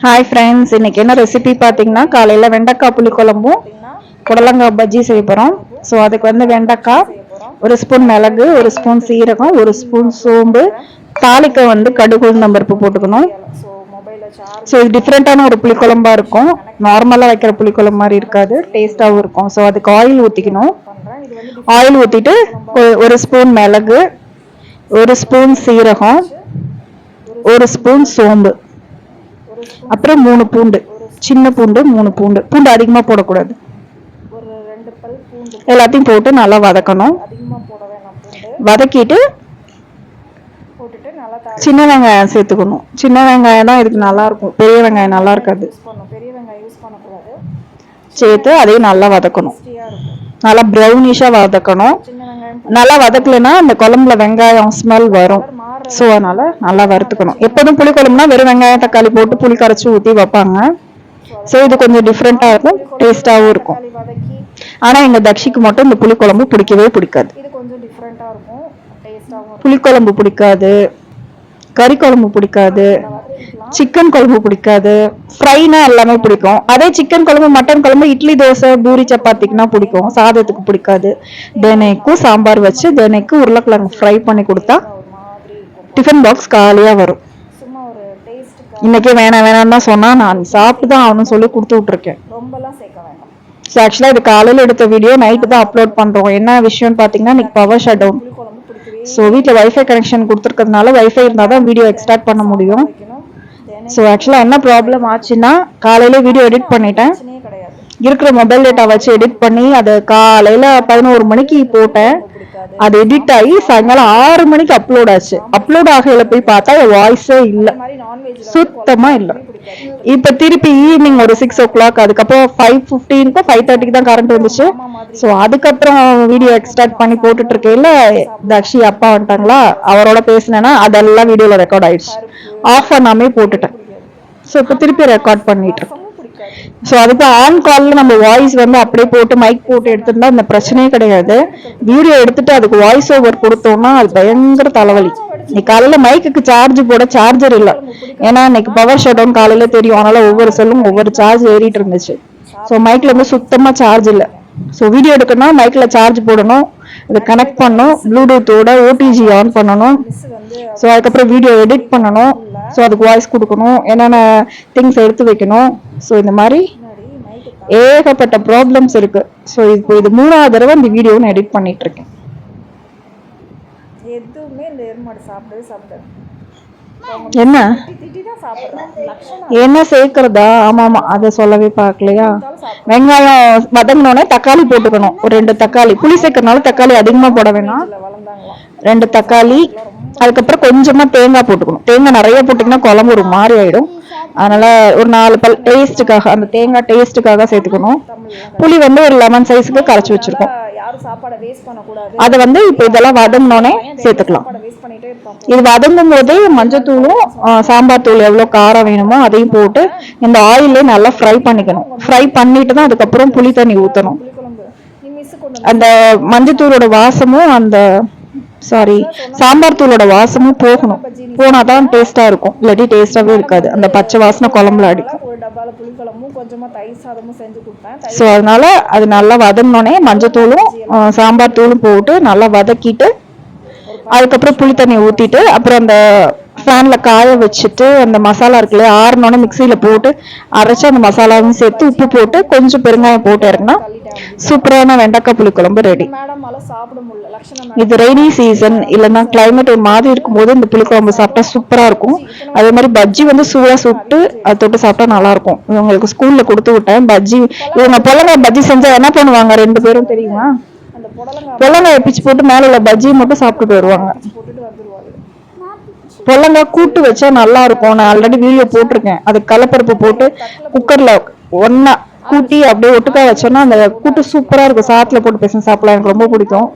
Hi friends, இன்னைக்கு என்ன recipe பார்த்தீங்கன்னா, காலையில் வெண்டைக்காய் புளிக்குழம்பும் புடலங்காய் பஜ்ஜி செய்ய போகிறோம். ஸோ அதுக்கு வந்து வெண்டைக்காய், ஒரு ஸ்பூன் மிளகு, ஒரு ஸ்பூன் சீரகம், ஒரு ஸ்பூன் சோம்பு, தாளிக்க வந்து கடுகு உளுந்தம் பருப்பு போட்டுக்கணும். ஸோ இது டிஃப்ரெண்ட்டான ஒரு புளிக்குழம்பா இருக்கும். நார்மலாக வைக்கிற புளிக்குழம்பு மாதிரி இருக்காது, டேஸ்ட்டாகவும் இருக்கும். ஸோ அதுக்கு ஆயில் ஊற்றிக்கணும். ஆயில் ஊற்றிட்டு ஒரு ஸ்பூன் மிளகு, ஒரு ஸ்பூன் சீரகம், ஒரு ஸ்பூன் சோம்பு, அப்புறம் 3 பூண்டு, சின்ன பூண்டு 3 பூண்டு, பூண்டு அதிகமாக போடக்கூடாது. எல்லாத்தையும் போட்டு நல்லா வதக்கணும். வதக்கிட்டு சின்ன வெங்காயம் சேர்த்துக்கணும். சின்ன வெங்காயம் தான் இதுக்கு நல்லா இருக்கும், பெரிய வெங்காயம் நல்லா இருக்காது. சேர்த்து அதையும் நல்லா வதக்கணும். நல்லா ப்ரௌனிஷா வதக்கணும். நல்லா வதக்கலைன்னா அந்த குழம்புல வெங்காயம் ஸ்மெல் வரும். ஸோ அதனால நல்லா வறுத்துக்கணும். எப்போதும் புளி குழம்புனா வெறும் வெங்காயம் தக்காளி போட்டு புளி கரைச்சி ஊற்றி வைப்பாங்க. ஸோ இது கொஞ்சம் டிஃப்ரெண்ட்டாக இருக்கும், டேஸ்டாகவும் இருக்கும். ஆனால் எங்கள் தக்ஷிக்கு மட்டும் இந்த புளிக்குழம்பு பிடிக்கவே பிடிக்காது. புளிக்குழம்பு பிடிக்காது, கறி குழம்பு பிடிக்காது, சிக்கன் குழம்பு பிடிக்காது, ஃப்ரைனா எல்லாமே பிடிக்கும். அதே சிக்கன் குழம்பு மட்டன் குழம்பு இட்லி தோசை பூரி சப்பாத்திக்குனா பிடிக்கும், சாதத்துக்கு பிடிக்காது. தினைக்கும் சாம்பார் வச்சு தினைக்கும் உருளைக்கிழங்கு ஃப்ரை பண்ணி கொடுத்தா டிஃபன் பாக்ஸ் காலியாக வரும். இன்னைக்கு வேணாம் வேணாம் தான் சொன்னா, நான் சாப்பிட்டு தான் ஆகணும்னு சொல்லி கொடுத்து விட்டுருக்கேன். ஸோ ஆக்சுவலாக இது காலையில் எடுத்த வீடியோ நைட்டு தான் அப்லோட் பண்ணுறோம். என்ன விஷயம்னு பார்த்தீங்கன்னா, இன்னைக்கு பவர் ஷட் டவுன். ஸோ வீட்டில் வைஃபை கனெக்ஷன் கொடுத்துருக்கிறதுனால வைஃபை இருந்தால் தான் வீடியோ எக்ஸ்ட்ராக்ட் பண்ண முடியும். ஸோ ஆக்சுவலாக என்ன ப்ராப்ளம் ஆச்சுன்னா, காலையில் வீடியோ எடிட் பண்ணிட்டேன். இருக்கிற மொபைல் டேட்டா வச்சு எடிட் பண்ணி அதை காலையில் 11 மணிக்கு போட்டேன். அது எடிட் ஆகி சாயங்காலம் 6 மணிக்கு அப்லோட் ஆச்சு. அப்லோட் ஆகையில போய் பார்த்தா வாய்ஸே இல்லை, சுத்தமா இல்லை. இப்ப திருப்பி ஈவினிங் ஒரு 6 o'clock, அதுக்கப்புறம் 5:15 5:30 தான் கரண்ட் வந்துச்சு. ஸோ அதுக்கப்புறம் வீடியோ எக்ஸ்ட்ராக்ட் பண்ணி போட்டுட்டு இருக்கையில தக்ஷி அப்பா வந்துட்டாங்களா, அவரோட பேசினேன்னா அதெல்லாம் வீடியோல ரெக்கார்ட் ஆயிடுச்சு. ஆஃப் பண்ணாமே போட்டுட்டேன். ஸோ இப்போ திருப்பி ரெக்கார்ட் பண்ணிட்டு இருக்கேன். ஸோ அதுக்கு ஆன் காலில் நம்ம வாய்ஸ் வந்து அப்படியே போட்டு மைக் போட்டு எடுத்துருந்தா அந்த பிரச்சனையே கிடையாது. வீடியோ எடுத்துட்டு அதுக்கு வாய்ஸ் ஓவர் கொடுத்தோம்னா அது பயங்கர தலைவலி. இன்னைக்கு காலையில் மைக்குக்கு சார்ஜ் போட சார்ஜர் இல்லை, ஏன்னா இன்னைக்கு பவர் ஷட் டவுன் காலையில தெரியும். அதனால ஒவ்வொரு செல்லும் ஒவ்வொரு சார்ஜ் ஏறிட்டு இருந்துச்சு. ஸோ மைக்ல இருந்து சுத்தமாக சார்ஜ் இல்லை. ஸோ வீடியோ எடுக்கணும்னா மைக்ல சார்ஜ் போடணும், இதை கனெக்ட் பண்ணணும், ப்ளூடூத்தோட ஓடிஜி ஆன் பண்ணணும். ஸோ அதுக்கப்புறம் வீடியோ எடிட் பண்ணணும். ஸோ அதுக்கு வாய்ஸ் கொடுக்கணும், என்னென்ன திங்ஸ் எடுத்து வைக்கணும். ஸோ இந்த மாதிரி ஏகப்பட்ட ப்ராப்ளம்ஸ் இருக்கு. ஸோ இப்போ இது 3வது தடவை இந்த வீடியோ நான் எடிட் பண்ணிட்டு இருக்கேன். என்ன என்ன சேர்க்கறதா? ஆமா ஆமா, அதை சொல்லவே பார்க்கலையா. வெங்காயம் வதங்கினோடனே தக்காளி போட்டுக்கணும். ஒரு 2 தக்காளி, புளி சேர்க்கறதுனால தக்காளி அதிகமா போட வேணாம், 2 தக்காளி. அதுக்கப்புறம் கொஞ்சமா தேங்காய் போட்டுக்கணும். தேங்காய் நிறைய போட்டிங்கன்னா குழம்பு ஒரு மாதிரி ஆயிடும். அதனால ஒரு 4 பல் டேஸ்ட்டுக்காக, அந்த தேங்காய் டேஸ்ட்டுக்காக சேர்த்துக்கணும். புளி வந்து ஒரு லெமன் சைஸுக்கு கரைச்சி வச்சிருக்கோம். அதை வந்து இப்போ இதெல்லாம் வதங்கினோடனே சேர்த்துக்கலாம். இது வதங்கும் போதே மஞ்சத்தூளும் சாம்பார் தூள் எவ்வளோ காரம் வேணுமோ அதையும் போட்டு இந்த ஆயிலே நல்லா ஃப்ரை பண்ணிக்கணும். ஃப்ரை பண்ணிட்டு தான் அதுக்கப்புறம் புளி தண்ணி ஊற்றணும். அந்த மஞ்சத்தூளோட வாசமும் அந்த சாம்பார் தூளோட வாசமும் போகணும். போனாதான் டேஸ்டா இருக்கும், இல்லாட்டி டேஸ்டாவே இருக்காது. அந்த பச்சை வாசனை குழம்புல அடிக்கும். ஸோ அதனால அது நல்லா வதங்கினோடனே மஞ்சத்தூளும் சாம்பார் தூளும் போட்டு நல்லா வதக்கிட்டு அதுக்கப்புறம் புளி தண்ணி ஊற்றிட்டு அப்புறம் அந்த ஃபேன்ல காய வச்சுட்டு அந்த மசாலா இருக்குல்ல, ஆறுனோடனே மிக்சியில போட்டு அரைச்சி அந்த மசாலாவும் சேர்த்து உப்பு போட்டு கொஞ்சம் பெருங்காயம் போட்டு இறங்கினா சூப்பரான வெண்டைக்காய் புளிக்குழம்பு ரெடி. இது ரெய்னி சீசன் இல்லைன்னா கிளைமேட் ஒரு மாதிரி இருக்கும்போது இந்த புளிக்குழம்பு சாப்பிட்டா சூப்பரா இருக்கும். அதே மாதிரி பஜ்ஜி வந்து சூடா சுட்டு அதை தொட்டு சாப்பிட்டா நல்லா இருக்கும். இவங்களுக்கு ஸ்கூல்ல கொடுத்து விட்டேன் பஜ்ஜி. இவங்க புடலங்காய் பஜ்ஜி செஞ்சா என்ன பண்ணுவாங்க 2 பேரும் தெரியுமா? புடலங்காயை பிச்சு போட்டு மேல உள்ள பஜ்ஜியை மட்டும் சாப்பிட்டு போயிடுவாங்க. புடலங்காய் கூட்டு வச்சா நல்லா இருக்கும். நான் ஆல்ரெடி வீடியோ போட்டிருக்கேன். அது கடலைப்பருப்பு போட்டு குக்கர்ல ஒன்னா கூட்டி அப்படியே ஒட்டுக்கா வச்சோன்னா அந்த கூட்டு சூப்பரா இருக்கும். சாத்துல போட்டு பேச சாப்பிடலாம், எனக்கு ரொம்ப பிடிக்கும்.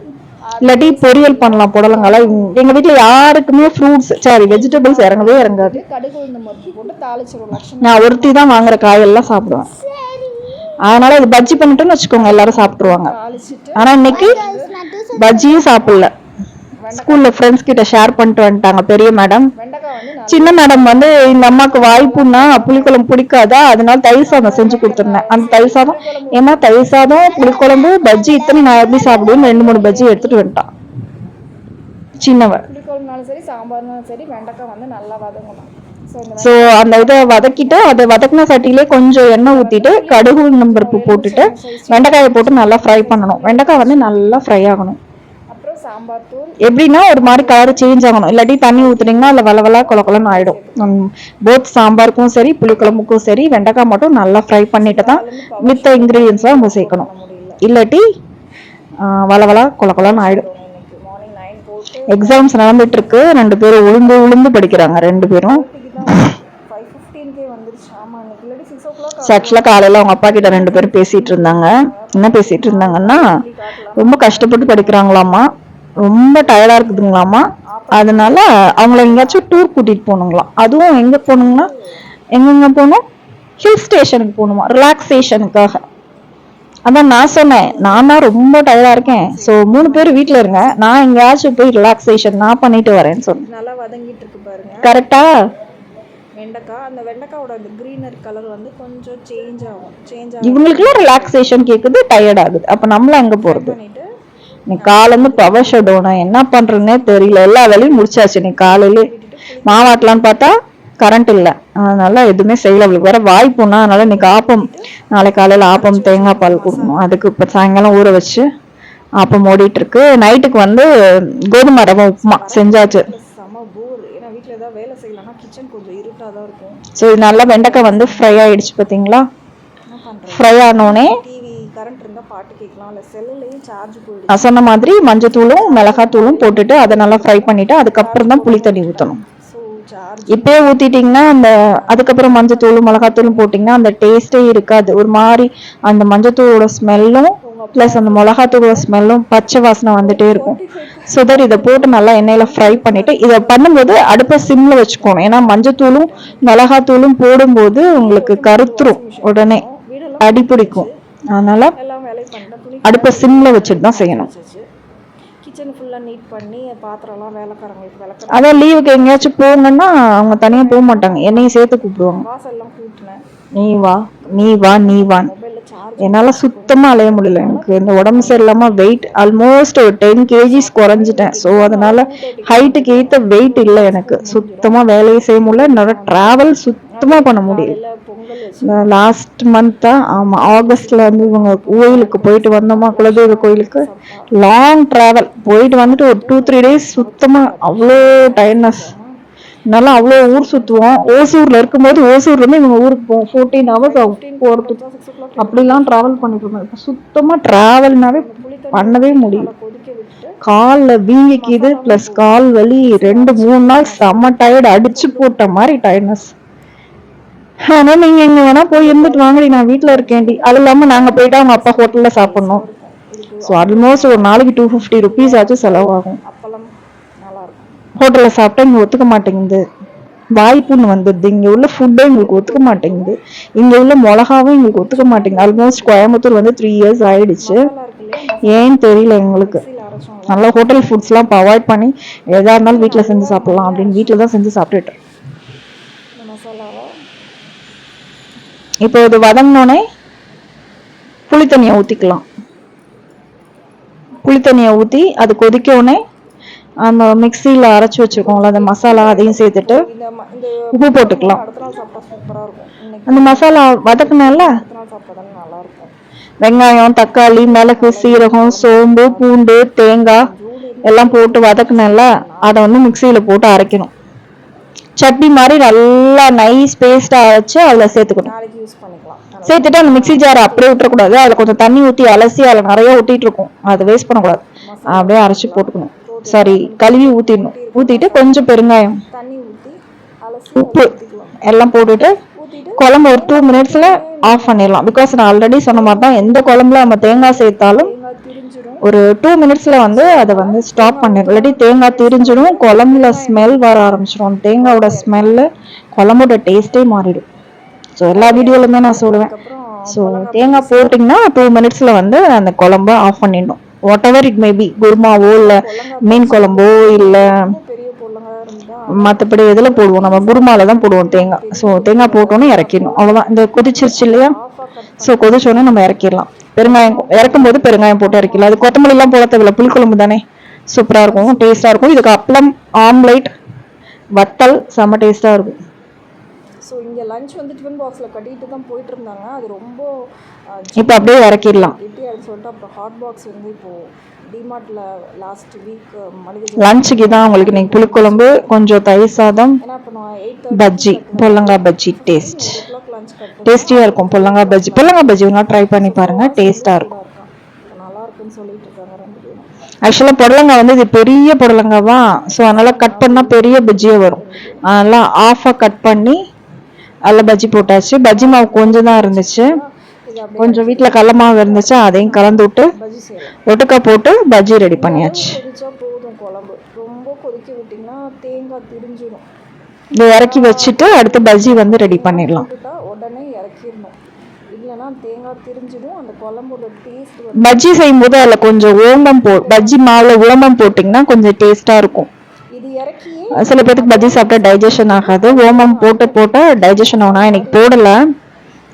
இல்லாட்டி பொரியல் பண்ணலாம் புடலங்கால. எங்க வீட்டுல யாருக்குமே ஃப்ரூட்ஸ் வெஜிடபிள்ஸ் இறங்கவே இறங்காது. நான் ஒருத்தி தான் வாங்குற காயெல்லாம் சாப்பிடுவேன். அதனால இது பஜ்ஜி பண்ணிட்டோன்னு வச்சுக்கோங்க, எல்லாரும் சாப்பிட்டுருவாங்க. ஆனா இன்னைக்கு பஜ்ஜியும் சாப்பிடல, ஸ்கூல்ல ஃப்ரெண்ட்ஸ் கிட்ட ஷேர் பண்ணிட்டு வந்துட்டாங்க பெரிய மேடம். சின்ன மேடம் வந்து இந்த அம்மாக்கு வாய்ப்புன்னா புளிக்குழம்பு பிடிக்காதா, அதனால தயிர் சாதம் செஞ்சு கொடுத்துருந்தேன். அந்த தயிர் சாதம் ஏன்னா தயிர் சாதம் புளிக்குழம்பு பஜ்ஜி இத்தனை நான் எப்படி சாப்பிடுவேன்னு 2-3 பஜ்ஜி எடுத்துட்டு வந்துட்டான் சின்னவ. புளிக்குழம்புனாலும் சரி சாம்பார்னாலும் சரி வெண்டைக்காய் வந்து நல்லா வதங்கணும். ஸோ அந்த இதை வதக்கிட்டு அதை வதக்கின சட்டியிலே கொஞ்சம் எண்ணெய் ஊற்றிட்டு கடுகு நம்பருப்பு போட்டுட்டு வெண்டைக்காயை போட்டு நல்லா ஃப்ரை பண்ணணும். வெண்டைக்காய் வந்து நல்லா ஃப்ரை ஆகணும். சாம்பார் தூள் எப்படின்னா ஒரு மாதிரி கலர் சேஞ்ச் ஆகணும், இல்லாட்டி தண்ணி ஊத்துனீங்கன்னா அதில் வளவலா கொலன்னு ஆயிடும். போத் சாம்பாருக்கும் சரி புளிக்குழம்புக்கும் சரி வெண்டைக்காய் மட்டும் நல்லா ஃப்ரை பண்ணிட்டு தான் மித்த இன்கிரீடியன்ஸ்லாம் நம்ம சேர்க்கணும், இல்லாட்டி வளவலா கொலன்னு ஆயிடும். எக்ஸாம்ஸ் நடந்துட்டு இருக்கு, 2 பேரும் உளுந்து படிக்கிறாங்க 2 பேரும். ஆக்சுவலா காலையில அவங்க அப்பா கிட்ட 2 பேரும் பேசிட்டு இருந்தாங்க. என்ன பேசிட்டு இருந்தாங்கன்னா, ரொம்ப கஷ்டப்பட்டு படிக்கிறாங்களாமா, ரொம்ப டயர்டா இருக்குதுங்களாமா, அதனால அவங்கள எங்கேயாச்சும் டூர் கூட்டிட்டு போகணுங்களாம். அதுவும் எங்க போகணுங்கன்னா எங்கெங்க போகணும், ஹில் ஸ்டேஷனுக்கு போகணுமா ரிலாக்ஸேஷனுக்காக. அதான் நான் சொன்னேன், நான் தான் ரொம்ப டயர்டா இருக்கேன், ஸோ 3 பேர் வீட்டில் இருங்க, நான் எங்கேயாச்சும் போய் ரிலாக்ஸேஷன் நான் பண்ணிட்டு வரேன்னு சொன்னேன். நல்லா வதங்கிட்டு இருக்கு பாருங்க. கரெக்டா வெண்டைக்காய், அந்த வெண்டைக்காயோட அந்த கிரீனர் கலர் வந்து கொஞ்சம் சேஞ்ச் ஆகும். இவங்களுக்குலாம் ரிலாக்ஸேஷன் கேட்குது, டயர்ட் ஆகுது, அப்போ நம்மள எங்க போறது? நீ காலேருந்து பவர் ஷெட்யூனா என்ன பண்றதுன்னே தெரியல, எல்லா வேலையும் முடிச்சாச்சு. நீ காலையில மாவாட்டலான்னு பார்த்தா கரண்ட் இல்லை, அதனால எதுவுமே செய்யல. அவளுக்கு வேற வாய்ப்புனா, அதனால இன்னைக்கு ஆப்பம், நாளை காலையில ஆப்பம் தேங்காய் பால் கொடுக்கணும், அதுக்கு இப்போ சாயங்காலம் ஊற வச்சு ஆப்பம் ஓடிட்டு இருக்கு. நைட்டுக்கு வந்து கோதுமை ரவை உப்புமா செஞ்சாச்சு. ஸோ இது நல்லா வெண்டைக்காய் வந்து ஃப்ரை ஆயிடுச்சு பார்த்தீங்களா. ஃப்ரை ஆனோடனே நான் சொன்ன மாதிரி மஞ்சத்தூளும் மிளகாத்தூளும் போட்டுட்டு அதை நல்லா ஃப்ரை பண்ணிட்டு அதுக்கப்புறம் தான் புளி தண்ணி ஊற்றணும். இப்பயே ஊத்திட்டீங்கன்னா அந்த அதுக்கப்புறம் மஞ்சத்தூளும் மிளகாத்தூளும் போட்டிங்கன்னா அந்த டேஸ்டே இருக்காது. ஒரு மாதிரி அந்த மஞ்சத்தூளோட ஸ்மெல்லும் ப்ளஸ் அந்த மிளகாத்தூளோட ஸ்மெல்லும் பச்சை வாசனை வந்துட்டே இருக்கும். ஸோ தட் இதை போட்டு நல்லா எண்ணெயில் ஃப்ரை பண்ணிட்டு இதை பண்ணும்போது அடுப்பை சிம்மில் வச்சுக்கணும். ஏன்னா மஞ்சத்தூளும் மிளகாத்தூளும் போடும்போது உங்களுக்கு கருத்துரும், உடனே அடி பிடிக்கும். அதனால அடுப்பை சிம்ல வச்சுட்டு தான் செய்யணும். கிச்சன் ஃபுல்லாக நீட் பண்ணி பாத்திரம்லாம் வேலைக்காரங்களுக்கு அதான் லீவுக்கு எங்கேயாச்சும் போங்கன்னா அவங்க தனியாக போக மாட்டாங்க, என்னையும் சேர்த்து கூப்பிடுவாங்க. வாசல்லாம் கூட்டினேன், நீ வா நீ வா நீ வான். என்னால சுத்தமா அலைய முடியல, எனக்கு இந்த உடம்பு சரியில்லாம வெயிட் ஆல்மோஸ்ட் ஒரு 10 kgs குறைஞ்சிட்டேன். ஸோ அதனால ஹைட்டுக்கு ஏற்ற வெயிட் இல்லை எனக்கு, சுத்தமா வேலையை செய்ய முடியல, என்னால டிராவல் சுத்தமா பண்ண முடியல. லாஸ்ட் மந்த் தான், ஆமா ஆகஸ்ட்ல வந்து இவங்க கோயிலுக்கு போயிட்டு வந்தோமா, குலதெய்வ கோயிலுக்கு லாங் டிராவல் போயிட்டு வந்துட்டு ஒரு 2-3 days சுத்தமா அவ்வளோ டயர்ட்னஸ். நல்லா அவ்வளோ ஊர் சுற்றுவோம். ஓசூர்ல இருக்கும்போது ஓசூர்ல இருந்து இவங்க ஊருக்கு போவோம், 14 hours ஆகும் போகிறதுக்கு. அப்படிலாம் ட்ராவல் பண்ணிட்டு இருந்தோம். இப்போ சுத்தமாக ட்ராவல்னாவே பண்ணவே முடியும், காலில் வீங்கிக்குது, ப்ளஸ் கால் வலி. 2-3 நாள் செம்ம டயர்டு, அடிச்சு போட்ட மாதிரி டயர்ட்னஸ். ஆனால் நீங்கள் எங்கே வேணால் போய் இருந்துட்டு வாங்கடி, நான் வீட்டில் இருக்கேன்டி. அது இல்லாமல் நாங்கள் போயிட்டு அவங்க அப்பா ஹோட்டலில் சாப்பிட்ணும். ஸோ ஆல்மோஸ்ட் ஒரு நாளைக்கு 250 rupees ஆச்சும் செலவாகும். ஹோட்டலில் சாப்பிட்டா இங்கே ஒத்துக்க மாட்டேங்குது, வாய்ப்புன்னு வந்துடுது. இங்கே உள்ள ஃபுட்டே எங்களுக்கு ஒத்துக்க மாட்டேங்குது, இங்கே உள்ள மிளகாவும் எங்களுக்கு ஒத்துக்க மாட்டேங்குது. ஆல்மோஸ்ட் கோயம்புத்தூர் வந்து 3 years ஆயிடுச்சு, ஏன்னு தெரியல எங்களுக்கு. நல்லா ஹோட்டல் ஃபுட்ஸ்லாம் இப்போ அவாய்ட் பண்ணி எதாக இருந்தாலும் வீட்டில் செஞ்சு சாப்பிடலாம் அப்படின்னு வீட்டில் தான் செஞ்சு சாப்பிட்டுட்டு. இப்போ இது வதங்கினோடனே புளி தண்ணியை ஊற்றிக்கலாம். புளி தண்ணியை ஊற்றி அது கொதிக்கவுடனே அந்த மிக்சியில் அரைச்சி வச்சுருக்கோம்ல அந்த மசாலா அதையும் சேர்த்துட்டு உப்பு போட்டுக்கலாம். அந்த மசாலா வதக்குனால வெங்காயம், தக்காளி, மிளகு, சீரகம், சோம்பு, பூண்டு, தேங்காய் எல்லாம் போட்டு வதக்குனால அதை வந்து மிக்சியில் போட்டு அரைக்கணும். சட்னி மாதிரி நல்லா நைஸ் பேஸ்டா அரைச்சு அதில் சேர்த்துக்கணும். சேர்த்துட்டு அந்த மிக்சி ஜாரை அப்படியே விட்டுறக்கூடாது, அதில் கொஞ்சம் தண்ணி ஊற்றி அலசி அதில் நிறைய ஊற்றிட்டு இருக்கும், அதை வேஸ்ட் பண்ணக்கூடாது, அப்படியே அரைச்சி போட்டுக்கணும். சாரி கழுவி ஊற்றிடணும். ஊற்றிட்டு கொஞ்சம் பெருங்காயம், உப்பு எல்லாம் போட்டுட்டு குழம்பு ஒரு 2 minutes ஆஃப் பண்ணிடலாம். பிகாஸ் நான் ஆல்ரெடி சொன்ன மாதிரி தான், எந்த குழம்புல நம்ம தேங்காய் சேர்த்தாலும் ஒரு 2 minutes வந்து அதை வந்து ஸ்டாப் பண்ணிடும், இல்லாட்டி தேங்காய் திரிஞ்சிடும், குழம்புல ஸ்மெல் வர ஆரம்பிச்சிடும். தேங்காயோட ஸ்மெல்லு குழம்போட டேஸ்டே மாறிடும். ஸோ எல்லா வீடியோலுமே நான் சொல்லுவேன், ஸோ தேங்காய் போட்டிங்கன்னா 2 minutes வந்து அந்த குழம்ப ஆஃப் பண்ணிடணும். வாட் எவர் இட் மேபி, குருமாவோ இல்லை மீன் குழம்போ இல்லை பெரிய பொருளங்காக இருந்தா மற்றபடி எதில் போடுவோம், நம்ம குருமாவில் தான் போடுவோம் தேங்காய். ஸோ தேங்காய் போட்டோன்னே இறக்கிடணும், அவ்வளோதான். இந்த கொதிச்சிருச்சு இல்லையா, ஸோ கொதிச்சோடனே நம்ம இறக்கிடலாம். பெருங்காயம் இறக்கும் போது பெருங்காயம் போட்டு இறக்கிடலாம். அது கொத்தமல்லிலாம் போட தேவையில்ல, புளிக்குழம்பு தானே, சூப்பராக இருக்கும், டேஸ்ட்டாக இருக்கும். இதுக்கு அப்பளம், ஆம்லைட், வத்தல் செம்ம டேஸ்ட்டாக இருக்கும். ஸோ இங்கே லஞ்ச் வந்து டிஃபன் பாக்ஸில் கட்டிட்டு தான் போயிட்டு இருந்தாங்க. அது ரொம்ப இப்போ அப்படியே இறக்கிடலாம். எப்படி அது சொல்லிட்டு அப்புறம் ஹாட் பாக்ஸ் வந்து இப்போது டிமார்ட்டில் லாஸ்ட் வீக் மளிகை லஞ்சுக்கு தான் உங்களுக்கு இன்னைக்கு புளிக்குழம்பு, கொஞ்சம் தயிர் சாதம், ஏன்னா இப்போ நான் 8:30 பஜ்ஜி, பொல்லங்காய் பஜ்ஜி. டேஸ்ட் 8 o'clock லஞ்ச் கட்டு டேஸ்டியாக இருக்கும். பொல்லங்காய் பஜ்ஜி, பொல்லங்காய் பஜ்ஜி ஒன்றா ட்ரை பண்ணி பாருங்கள், டேஸ்ட்டாக இருக்கும். நல்லா இருக்குன்னு சொல்லிட்டு இருக்காங்க 2 பேரும். ஆக்சுவலாக புடலங்காய் வந்து இது பெரிய புடலங்காவா, ஸோ அதனால் கட் பண்ணால் பெரிய பஜ்ஜியே வரும். அதெல்லாம் ஆஃபாக கட் பண்ணி அதில் பஜ்ஜி போட்டாச்சு. பஜ்ஜி மாவு கொஞ்சம் தான் இருந்துச்சு, இது அப்படியே கொஞ்சம் வீட்டில் கடல மாவு இருந்துச்சு, அதையும் கலந்து விட்டு பஜ்ஜி செய்யலாம். ஒட்டுக்கா போட்டு பஜ்ஜி ரெடி பண்ணியாச்சு. கொதிச்சா போதும் குழம்பு. ரொம்ப கொதிக்க விட்டிங்கன்னா தேங்காய் திரிஞ்சிடும். இதை இறக்கி வச்சுட்டு அடுத்து பஜ்ஜி வந்து ரெடி பண்ணிடலாம். போட்டுட்டா உடனே இறக்கிடணும், இல்லைன்னா தேங்காய் திரிஞ்சிடும். அந்த குழம்போட டேஸ்ட் வந்து பஜ்ஜி செய்யும்போது அதில் கொஞ்சம் ஓமம் பஜ்ஜி மாவில் ஓமம் போட்டிங்கன்னா கொஞ்சம் டேஸ்ட்டாக இருக்கும். இது இறக்கியே சில பேருக்கு பஜ்ஜி சாப்பிட்டா டைஜஷன் ஆகாது, ஓமம் போட்டு டைஜஷன் ஆகணும். எனக்கு போடலை,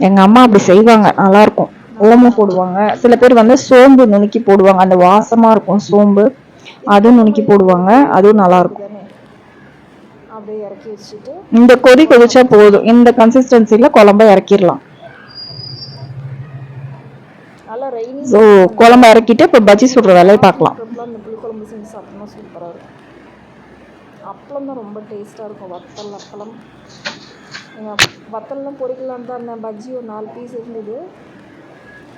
எங்கள் அம்மா அப்படி செய்வாங்க, நல்லாயிருக்கும். ஓமம் போடுவாங்க. சில பேர் வந்து சோம்பு நுணுக்கி போடுவாங்க, அந்த வாசமாக இருக்கும் சோம்பு, அதுவும் நுணுக்கி போடுவாங்க, அதுவும் நல்லாயிருக்கும். தானே அப்படியே இறக்கி வச்சுட்டு இந்த கொதிச்சா போதும். இந்த கன்சிஸ்டன்சியில் குழம்ப இறக்கிடலாம். நல்லா ரெய்னி ஸோ குழம்ப இறக்கிட்டு இப்போ பஜ்ஜி சுடுற வேலையை பார்க்கலாம். இந்த புளிக்குழம்பு செஞ்சு சாப்பிட்டோம்னா சூப்பராக இருக்கும். அப்பளம் தான் ரொம்ப டேஸ்ட்டாக இருக்கும். வத்தல் அப்பளம், எங்கள் வத்தல்லாம் பொரிக்கலான்னு தான் அந்த பஜ்ஜி ஒரு 4 பீஸ் இருந்தது.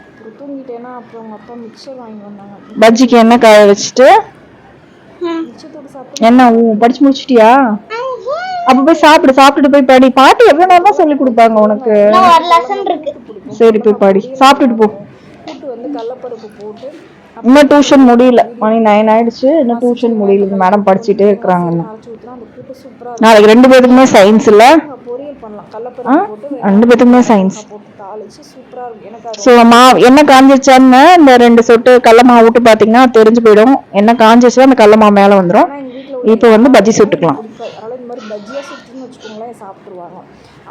அப்புறம் தூங்கிட்டேன்னா அப்புறம் அவங்க அப்பா மிக்சர் வாங்கி வந்தாங்க. பஜ்ஜிக்கு எண்ணெய் காய வச்சுட்டு மிச்சத்தோடு சாப்பிட்டு என்ன படிச்சு முடிச்சிட்டியா? அப்ப போய் சாப்பிட்டுட்டு போய் படி. பாட்டி எவ்வளவு நேரம் தான் சொல்லி கொடுப்பாங்க உனக்கு? சரி போய் படி, சாப்பிட்டுட்டு போ. கூட்டு வந்து கடலப்பருப்பு போட்டு இன்னும் டியூஷன் முடியல, மணி 9 ஆயிடுச்சு, இன்னும் டியூஷன் முடியல. மேடம் படிச்சுட்டே இருக்கிறாங்க. அரைச்சி ஊற்றினா அந்த கூட்டு சூப்பராக நாளைக்கு 2 பேருக்குமே சயின்ஸ் இல்ல, பொரியல் பண்ணலாம். கடலப்பருப்பு போட்டு 2 பேருக்குமே சயின்ஸ். போட்டு தாளிச்சு சூப்பராக இருக்கும். எனக்கு அது ஸோ என்ன காஞ்சிச்சான்னு இந்த 2 சொட்டு கடல மாவு விட்டு பார்த்தீங்கன்னா தெரிஞ்சு போயிடும். என்ன காஞ்சிச்சுன்னா அந்த கடல மாவு மேலே வந்துடும். ஆனால் எங்கள் வீட்டில் இப்போ வந்து பஜ்ஜி சுட்டுக்கலாம். பிடிக்காது. அதனால் இந்த மாதிரி பஜ்ஜியாக சுட்டுன்னு வச்சுக்கோங்களேன் சாப்பிட்ருவாங்க.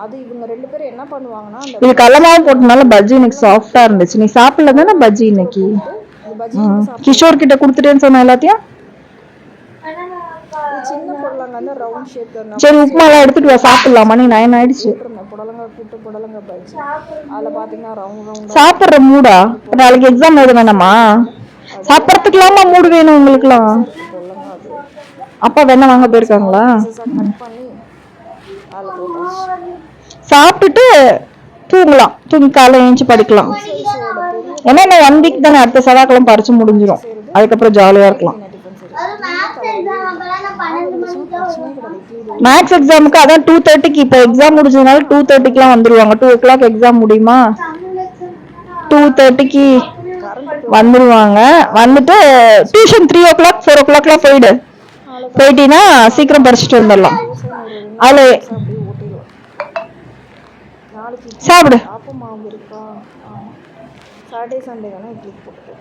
அது இவங்க 2 பேரும் என்ன பண்ணுவாங்கன்னா அந்த இது கடல மாவு போட்டனால பஜ்ஜி இன்னைக்கு சாஃப்டா இருந்துச்சு. நீ சாப்பிடல தானே பஜ்ஜி இன்னைக்கு? பஜ்ஜி கிஷோர் கிட்ட கொடுத்துட்டேன்னு சொன்ன எல்லாத்தையும். சின்ன பொருளாங்க அந்த ரவுண்ட் ஷேப் சரி உப்புமாலாம் எடுத்துட்டு வா, சாப்பிடலாம். மணி 9 ஆயிடுச்சு. புடலங்காய் கூட்டு புடலங்காய் பஜ்ஜி. அதில் பார்த்தீங்கன்னா ரவுண்ட் சாப்பிட்ற மூடா? நாளைக்கு எக்ஸாம் எழுத வேணாமா? சாப்பிட்றதுக்கலாமா மூடு வேணும் உங்களுக்குலாம்? புடலங்காய் அது அப்பா வெண்ணெய் வாங்க போயிருக்காங்களா? கட் பண்ணி அதில் போட்டாச்சு. சாப்பிட்டுட்டு தூங்கலாம், தூங்கி காலை எழுந்துச்சு படிக்கலாம். ஏன்னா இன்னும் 1 வீக் தானே, அடுத்த செவ்வாய்க்கிழமை பறிச்சு முடிஞ்சிடும். அதுக்கப்புறம் ஜாலியா இருக்கலாம். மேக்ஸ் எக்ஸாமுக்கு அதான் 2:30க்கு. இப்போ எக்ஸாம் முடிஞ்சதுனால 2:30க்குலாம் வந்துருவாங்க. 2 o'clock எக்ஸாம் முடியுமா? 2:30க்கு வந்துருவாங்க. வந்துட்டு டியூஷன் 3 o'clock 4 o'clockலாம் போயிட்டீங்கன்னா சீக்கிரம் படிச்சுட்டு வந்துடலாம். அதுல அப்படியே ஓட்டிடுவோம். நாளைக்கு சாப்பிடு. ஆப்பம் மாவு இருக்கா? சாட்டர்டே சண்டே வேணால் இட்லிக்கு போட்டுக்கலாம்.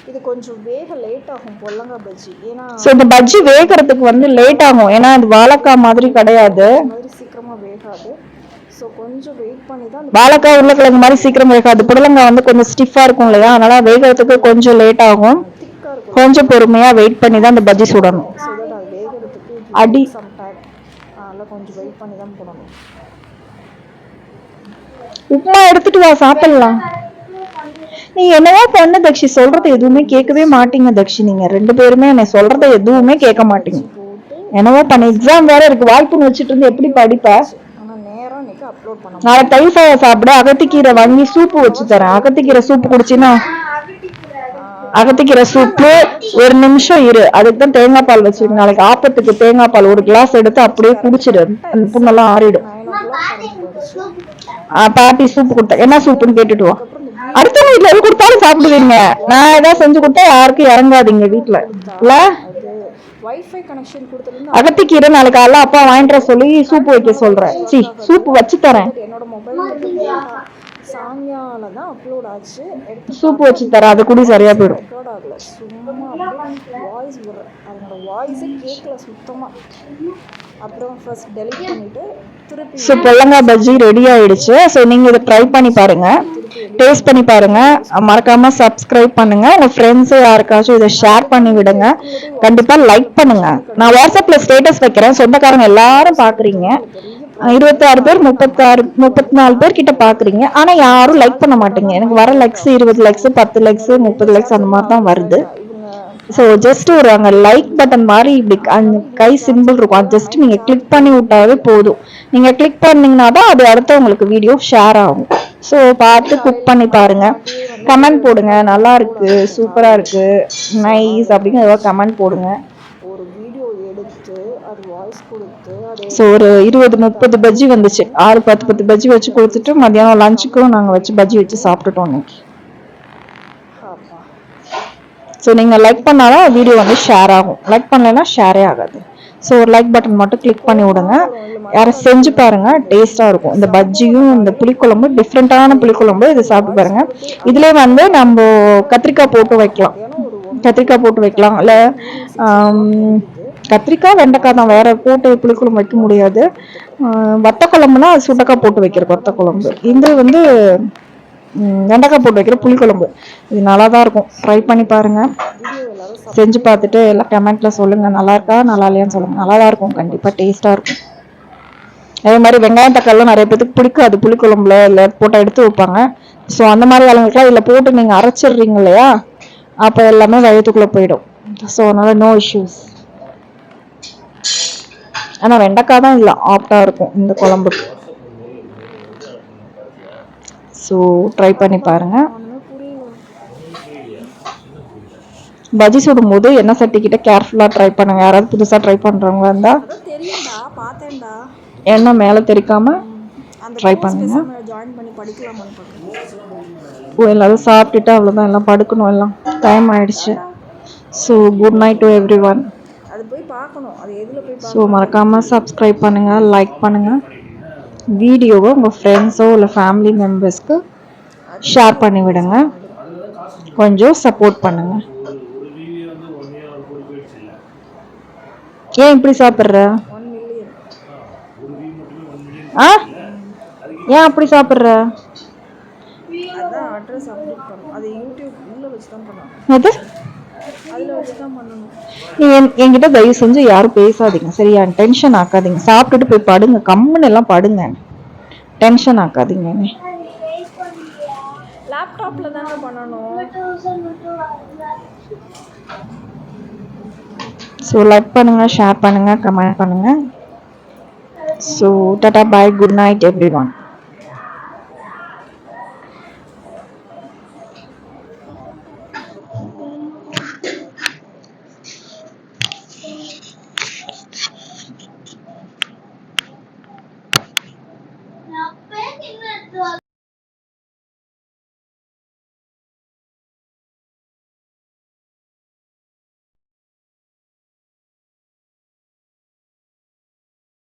இது கொஞ்சம் வேக லேட் ஆகும் புடலங்காய் பஜ்ஜி. ஏன்னா ஸோ இந்த பஜ்ஜி வேகிறதுக்கு வந்து லேட் ஆகும். ஏன்னா அது வாழைக்காய் மாதிரி கிடையாது, இந்த மாதிரி சீக்கிரமாக வேகாது. ஸோ கொஞ்சம் வெயிட் பண்ணி தான் அந்த வாழைக்காய் உருளைக்கிழங்கு மாதிரி சீக்கிரம் வேகாது. புடலங்காய் வந்து கொஞ்சம் ஸ்டிஃபா இருக்கும் இல்லையா, அதனால வேகிறதுக்கு கொஞ்சம் லேட் ஆகும். திக்காக இருக்கும். கொஞ்சம் பொறுமையா வெயிட் பண்ணி தான் இந்த பஜ்ஜி சுடணும். ஸோ தட் அது வேகிறதுக்கு அடி சம் டைம். அதனால் கொஞ்சம் வெயிட் பண்ணி தான் போடணும். உப்புமா எடுத்துட்டு வா, சாப்பிடலாம். நீ என்னவோ பண்ண தக்ஷி, சொல்றது எதுவுமே கேட்கவே மாட்டீங்க தக்ஷி. நீங்க 2 பேருமே என்னை சொல்றத எதுவுமே கேட்க மாட்டீங்க. என்னவோ பண்ண, எக்ஸாம் வேற இருக்கு, வாய்ப்புன்னு வச்சுட்டு இருந்து எப்படி படிப்ப? ஆனால் நேரம் இன்னைக்கு அப்லோட் பண்ண நாளைக்கு தயிர் சாதம் சாப்பிட அகத்திக்கீரை வாங்கி சூப்பு வச்சு தரேன். அகத்திக்கீரை சூப்பு குடிச்சின்னா, அகத்திக்கீரை சூப்பு 1 நிமிஷம் இரு, அதுக்கு தான் தேங்காய் பால் வச்சிருக்கு. நாளைக்கு ஆப்பத்துக்கு தேங்காய் பால் 1 கிளாஸ் எடுத்து அப்படியே குடிச்சிடு, அந்த புண்ணெல்லாம் ஆறிடும். 9 o'clock பாட்டி சூப்பு கொடுத்தா என்ன சூப்புன்னு கேட்டுட்டு வா. அடுத்தவங்க வீட்டுல எது கொடுத்தாலும் சாப்பிடுவீங்க. நான் ஏதாவது செஞ்சு கொடுத்தா யாருக்கும் இறங்காதீங்க வீட்டுல இல்ல. அது வைஃபை கனெக்ஷன் கொடுத்துருந்து அகத்திக்கீரை நாளைக்கு காலைல அப்பா வாங்கிட்டு சொல்லி சூப்பு வைக்க சொல்றேன். சூப்பு வச்சு தரேன். என்னோட மொபைல் மட்டும் சாயங்காலம் தான் அப்லோட் ஆச்சு. எடுத்து சூப் வச்சு தரேன், அது கூட சரியா போயிடும். ரெக்கார்ட் ஆகல, சும்மா அப்படியே வாய்ஸ் விடுறேன். அதனோட வாய்ஸே கேட்கல சுத்தமாக. அப்புறம் ஃபர்ஸ்ட் டெலிட் பண்ணிவிட்டு திருப்பி ஸோ பொல்லங்காய் பஜ்ஜி ரெடி ஆயிடுச்சு. ஸோ நீங்கள் இதை ட்ரை பண்ணி பாருங்க, டேஸ்ட் பண்ணி பாருங்க. மறக்காம சப்ஸ்கிரைப் பண்ணுங்க. உங்க ஃப்ரெண்ட்ஸு யாருக்காச்சும் இதை ஷேர் பண்ணி விடுங்க. கண்டிப்பா லைக் பண்ணுங்க. நான் வாட்ஸ்அப்ல ஸ்டேட்டஸ் வைக்கிறேன், சொந்தக்காரங்க எல்லாரும் பாக்குறீங்க. 26 பேர் 34 பேர் கிட்ட பாக்குறீங்க. ஆனா யாரும் லைக் பண்ண மாட்டீங்க. எனக்கு வர லைக்ஸ் 20 லைக்ஸ் 10 லைக்ஸ் 30 லைக்ஸ் அந்த மாதிரி தான் வருது. ஸோ ஜஸ்ட் ஒரு அங்கே லைக் பட்டன் மாதிரி இப்படி அந்த கை சிம்பிள் இருக்கும், அது ஜஸ்ட் நீங்கள் கிளிக் பண்ணி விட்டாவே போதும். நீங்கள் கிளிக் பண்ணீங்கன்னா தான் அது அடுத்து உங்களுக்கு வீடியோ ஷேர் ஆகும். ஸோ பார்த்து குக் பண்ணி பாருங்க, கமெண்ட் போடுங்க. நல்லா இருக்கு, சூப்பராக இருக்கு, நைஸ் அப்படின்னு ஏதாவது கமெண்ட் போடுங்க. ஒரு வீடியோ எடுத்து அது வாய்ஸ் கொடுத்து அது ஸோ ஒரு 20-30 பஜ்ஜி வந்துச்சு. 6-10 பஜ்ஜி வச்சு கொடுத்துட்டு மத்தியானம் லஞ்சுக்கும் நாங்கள் வச்சு பஜ்ஜி வச்சு சாப்பிட்டுட்டோம் இன்னைக்கு. ஸோ நீங்கள் லைக் பண்ணாதான் வீடியோ வந்து ஷேர் ஆகும், லைக் பண்ணலைன்னா ஷேரே ஆகாது. ஸோ ஒரு லைக் பட்டன் மட்டும் கிளிக் பண்ணி விடுங்க. யாரும் செஞ்சு பாருங்க, டேஸ்ட்டாக இருக்கும். இந்த பஜ்ஜியும் இந்த புளிக்குழம்பு டிஃப்ரெண்ட்டான புளிக்குழம்பு, இது சாப்பிட்டு பாருங்க. இதுலேயே வந்து நம்ம கத்திரிக்காய் போட்டு வைக்கலாம், கத்திரிக்காய் போட்டு வைக்கலாம். இல்லை கத்திரிக்காய் வெண்டைக்காய் தான், வேற போட்டு புளிக்குழம்பு வைக்க முடியாது. வத்த குழம்புனா அது சுண்டக்காய் போட்டு வைக்கிற வத்த குழம்பு. இது வந்து வெண்டைக்காய் போட்டு வைக்கிற புளிக்குழம்பு. இது நல்லா தான் இருக்கும், ட்ரை பண்ணி பாருங்க. செஞ்சு பார்த்துட்டு எல்லாம் கமெண்ட்ல சொல்லுங்க, நல்லா இருக்கா நல்லா இல்லையான்னு சொல்லுங்க. நல்லா தான் இருக்கும், கண்டிப்பாக டேஸ்ட்டாக இருக்கும். அதே மாதிரி வெங்காயம் தக்காளிலாம் நிறைய பேருக்கு பிடிக்காது, புளிக்குழம்புல இல்லை போட்டால் எடுத்து வைப்பாங்க. ஸோ அந்த மாதிரி ஆளுங்களுக்குலாம் இதில் போட்டு நீங்கள் அரைச்சிடுறீங்க இல்லையா, அப்போ எல்லாமே வயிற்றுக்குள்ளே போயிடும். ஸோ அதனால நோ இஷ்யூஸ். ஆனால் வெண்டைக்காய் தான் இல்லை ஆப்டாக இருக்கும் இந்த குழம்புக்கு. ஸோ ட்ரை பண்ணி பாருங்க. பஜ்ஜி சுடும் போது எண்ணெய் சட்டி கிட்ட கேர்ஃபுல்லாக ட்ரை பண்ணுங்க. யாராவது புதுசாக ட்ரை பண்ணுறவங்களா இருந்தால் எண்ணெய் மேலே தெரிக்காம ட்ரை பண்ணுங்க. எல்லாரும் சாப்பிட்டுட்டு அவ்வளோதான், எல்லாம் படுக்கணும், எல்லாம் டைம் ஆயிடுச்சு. So good night to every one. So மறக்காமல் சப்ஸ்கிரைப் பண்ணுங்கள், லைக் பண்ணுங்கள். வீடியோவை உங்கள் ஃப்ரெண்ட்ஸோ இல்லை ஃபேமிலி மெம்பர்ஸ்க்கு ஷேர் பண்ணி விடுங்க. கொஞ்சம் சப்போர்ட் பண்ணுங்க. ஏன் இப்படி சாப்பிட்ற? ஏன் அப்படி சாப்பிட்ற? என்கிட்ட தயவு செஞ்சு யாரும் பேசாதீங்க சரியா, டென்ஷன் ஆக்காதீங்க. சாப்பிட்டுட்டு போய் படுங்க, கம்முன்னு எல்லாம் படுங்க, டென்ஷன் ஆக்காதீங்க. லேப்டாப்ல தாங்க பண்ணணும். ஸோ லைக் பண்ணுங்க, ஷேர் பண்ணுங்க, கமெண்ட் பண்ணுங்க. ஸோ டாடா பாய், குட் நைட் எவ்ரி ஒன்.